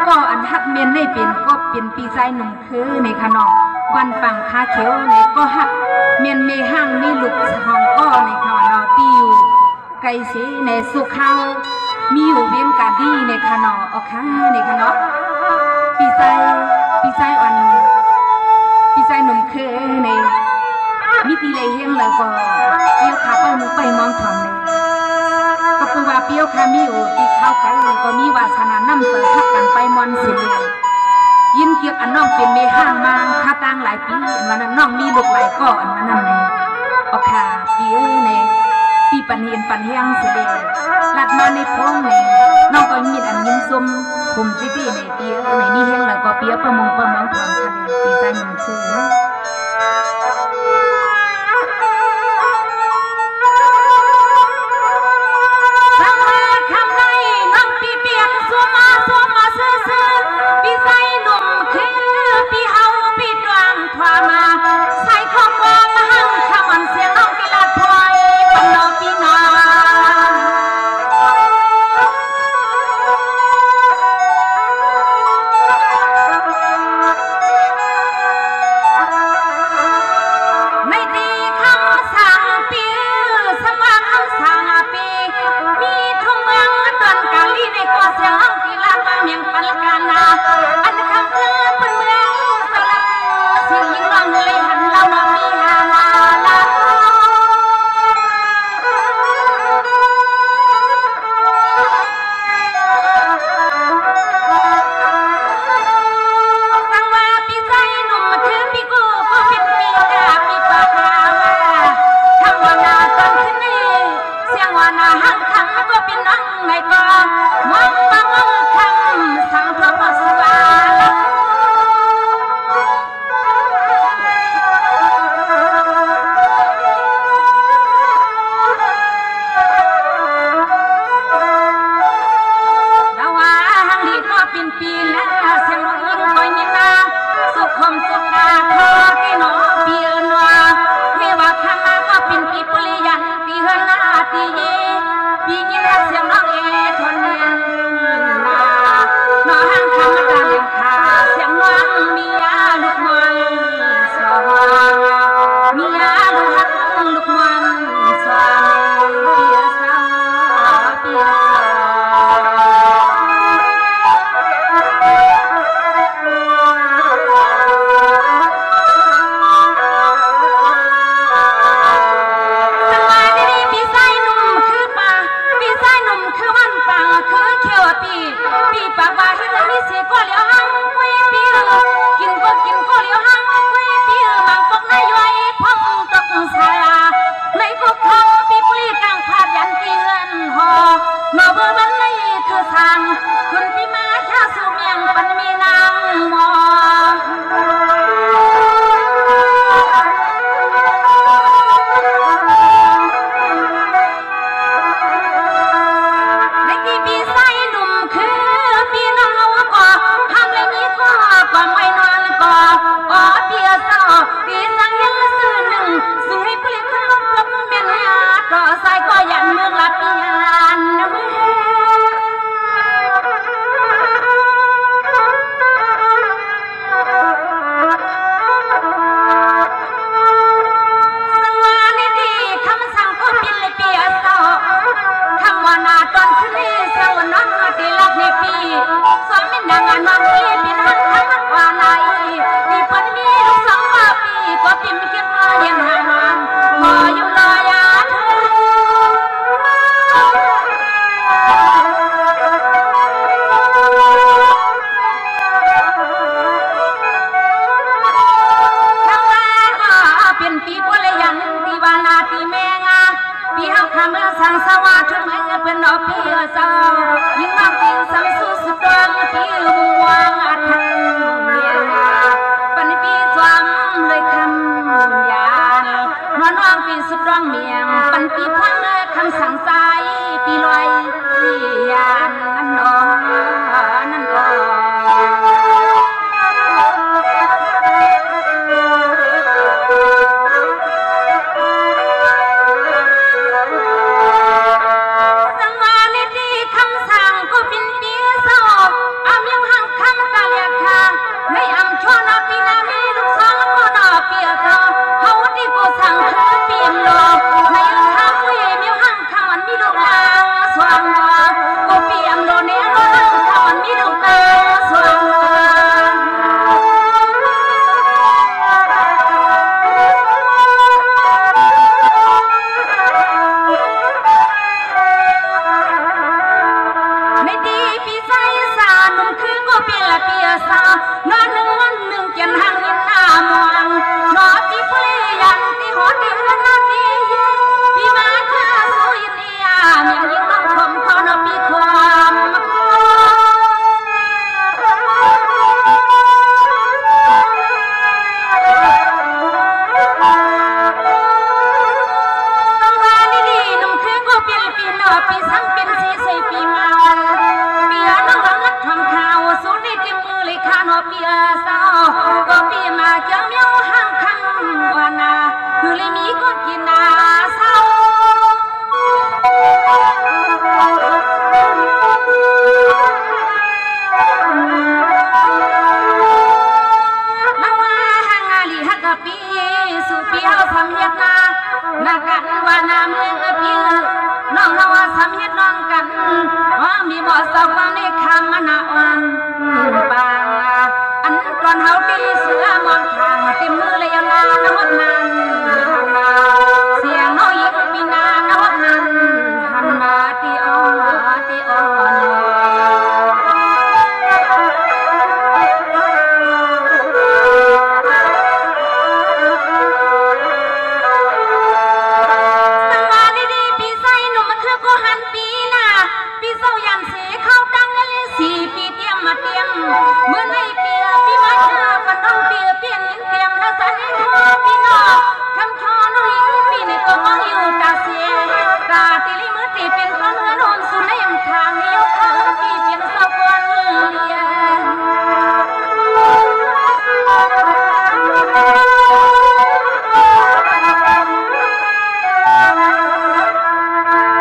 ก็อันฮักเมียนในเป็นก็เป็นปีใจหนุ่มคือในขนมวันปังคาเขียวในก็ฮักเมียนเมห้างมีลูกห้องก็ในขนมตีอยู่ไก่เสในสุขเขามีอยู่เวียงกาดีในขนมออกข้างในขนมปีใจอ่อนปีใจหนุ่มคือในมิติเลยเฮียงเลยก็เปี้ยวขาไปมุกไปมองถอนเลยก็คือว่าเปี้ยวขามีอยู่ตีเข้ากันเลยก็มีวาสนาน้ำเสือทักกันไปมอนสิเลยยินเกียกอันน้องเป็นเมห้างมาข้าตั้งหลายปีวันนั้นน้องมีลูกหลายก่อนวันนั้นเลยออกขาเปี้ยวในปีปันเฮียนปันเฮียงสิเลยหลัดมาในพงในน้องก็มีอันยิ้มซุ่มผมตี้ในเปี้ยวในมีเฮียงเลยก็เปี้ยวประมงถอนค่ะปีใจหนึ่งคือสังสวาทุกเมื่อเป็นนอเพียสาวยิ่งมากยิ่งสังสุดสุดดังที่บุญวาง ปีเศร้าก็ปีมาเจ้าเมียวห่างคังวันนาอยู่เลยมีก็กินนาเศร้าปีสุปีเฮาสำเฮ็ดนานากันว่านาเมืองปีน้องเฮาสำเฮ็ดน้องกันว่ามีบ่สาวในคำมันนาอ่อนปาอันก่อนเฮาปีเสือมองทางเต็มมือเลยนาน้ำมันนั้นเสียงน้อยยิงปีนาน้ำมันนั้นหันมาตีอ้อตีอ้อเมื่อในเปียพี่มาชาปันน้องเปียเปลี่ยนยิงเตรียมและสันนิษฐานพี่น้องคำชอน้องยิงปีในก็มองอยู่ตาเสียตาตีลิมือตีเป็นก้อนเนื้อนอนสุนัยทางเลี้ยวทางปีเปลี่ยนสะกวนเลีย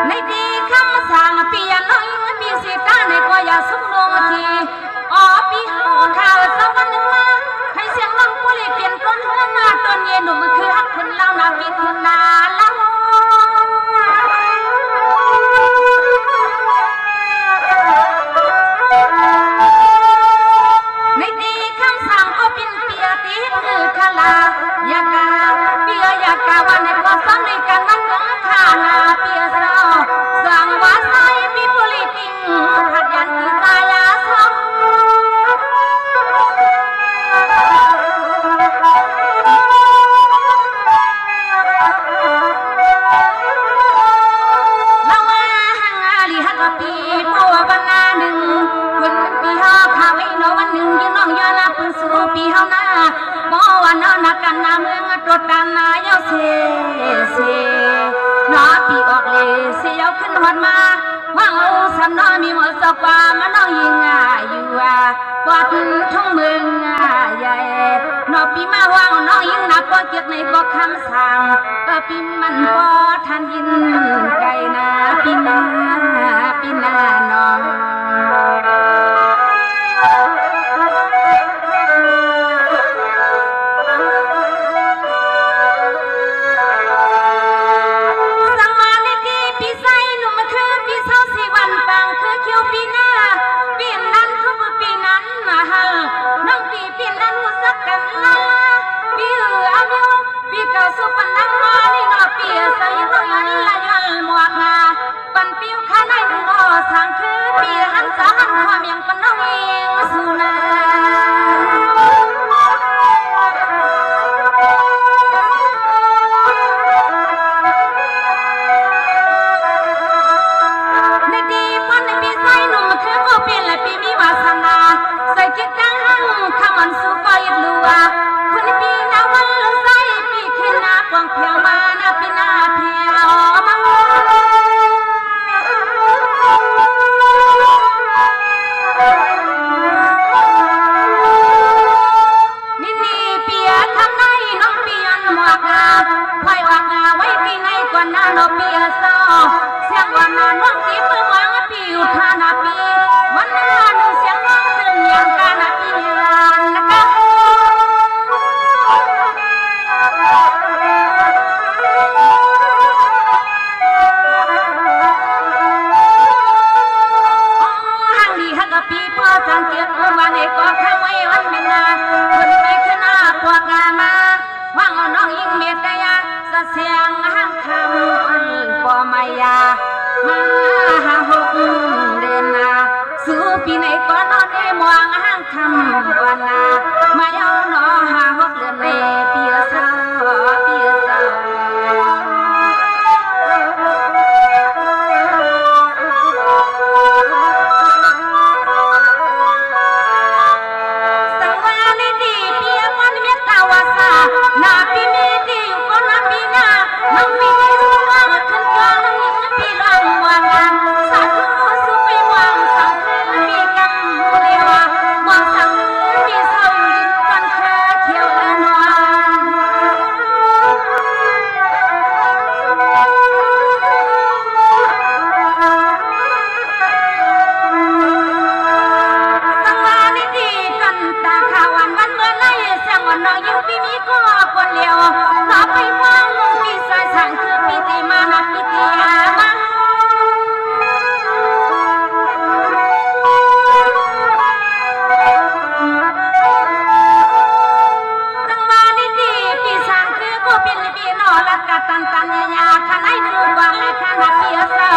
ในดีคำสั่งเปียน้องยิงปีสีตาในก็อย่าสุกลงทีอ๋อปีเฮาข่าวสักวันหนึ่งมาให้เสียงร้องผู้เล่เปลี่ยนต้นเฮือนมาต้นเย็นหนุ่มมันคือฮักคนเล่านาปีคนนาเล่าในตีคำสั่งก็เป็นเปียตีคือขลายากาเปียยากาวันในก็ซ้ำในกันมันน้องขานาเปียเศร้าสั่งว่าใส่ปีผู้เล่ติงขัดยันตีตายาเศร้าปีเฮาหน้าบ่ว่าน้านักกันน้าเมืองตรวจการนายเอาเสน้าปีออกเลยเสียวขึ้นหอดมาว่างเอาสำน้อมีหมดสกว่ามาน้องยิงอยู่กวาดทุ่งเมืองใหญ่น้าปีมาว่างน้องยิงนับก็เกียกในก็คำสั่งปีมันพอทันยินไก่นาปีนาน้องสุพรรณมานี่นอเปียใส่หัวยันละยันหมวกงาปันปิ้วข้าในหนึ่งอ้อสังคือเปียหันสาหันความยังปันน้องเองสุนาในดีปันในปีใส่หนุ่มคือก็เปลี่ยนและปีมีวาสนาใส่จิตดังหังขมันสุก็ยิดลัวคนปีนาวันลุใส่ปีขึ้นนาปวงเพียวมานาปีนาเพียวมานี่เปียทำไงน้องเปียนหมวกงาไว้วางงาไว้ปีในก่อนหน้าน้องเปียเศร้าเสียงวันนาน้องตีเพื่อวางปีอยู่ท่านาปีวันหน้าหนึ่งเสียงน้องตึงยังกานาปีเยือนนะคะปีพอสังเกตวันเอกก็ข้างไว้วันเมนาคนไปขึ้นหน้าพวกงามาว่างน้องยิงเมียกายาเสียงห้างคำปอมายามาหาหกเดนนาสู้ปีไหนก็นอนได้มองห้างคำวันนามาเอาหนอหาหกเดือนเลยปีเศร้าปีเศร้านาปีนี้ดีอยู่ก็นาปีหน้าน้องปีนี้สุวรรณขึ้นกลางน้องยิงปีลองวางงานสักสุไปวางสังปีกันเรียกว่าวางสังปีเศร้า น้องยิ่งปีนี้ก็ควรเลี้ยวขอไปฟังปีสายสั่งคือปีติมานับปีติยามาตั้งมาดีดีปีสั่งคือกูเป็นปีนอลักกะตันตันยาขันไอ้ดูวันและขันปีเศร้า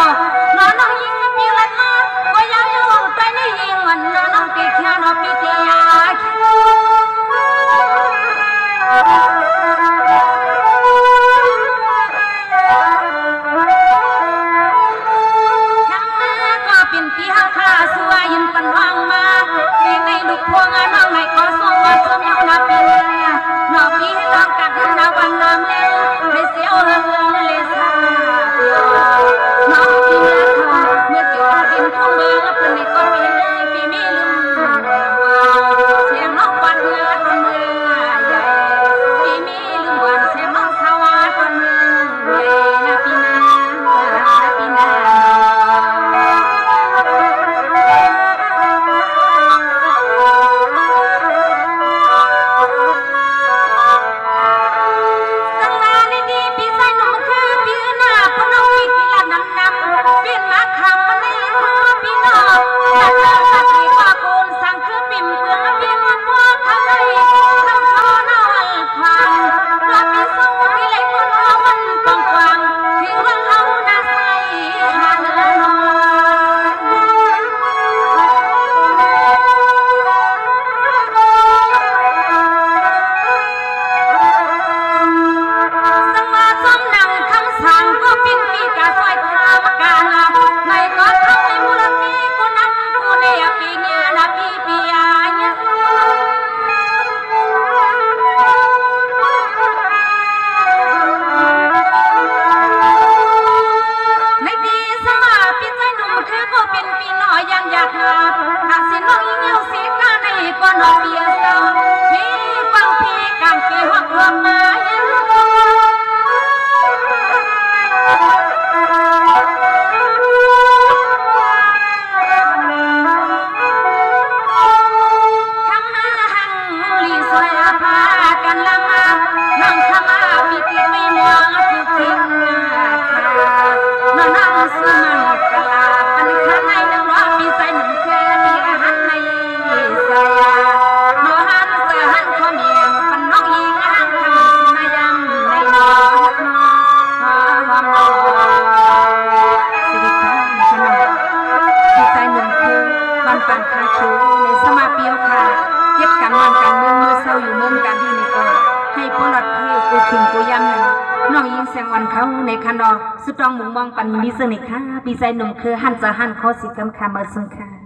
น้องยิ่งปีละมาก็ยังอยู่ใจนี่ยิ่งวันน้องปีแค่นอปีติยาน้องยิงแสงวันเขาในคันดอสุดรองมุงมองปันมีเสน่ห์ค่ะปีใจหนุ่มคือหันจะหันข้อสิกำคาเมื่อสังค่ะ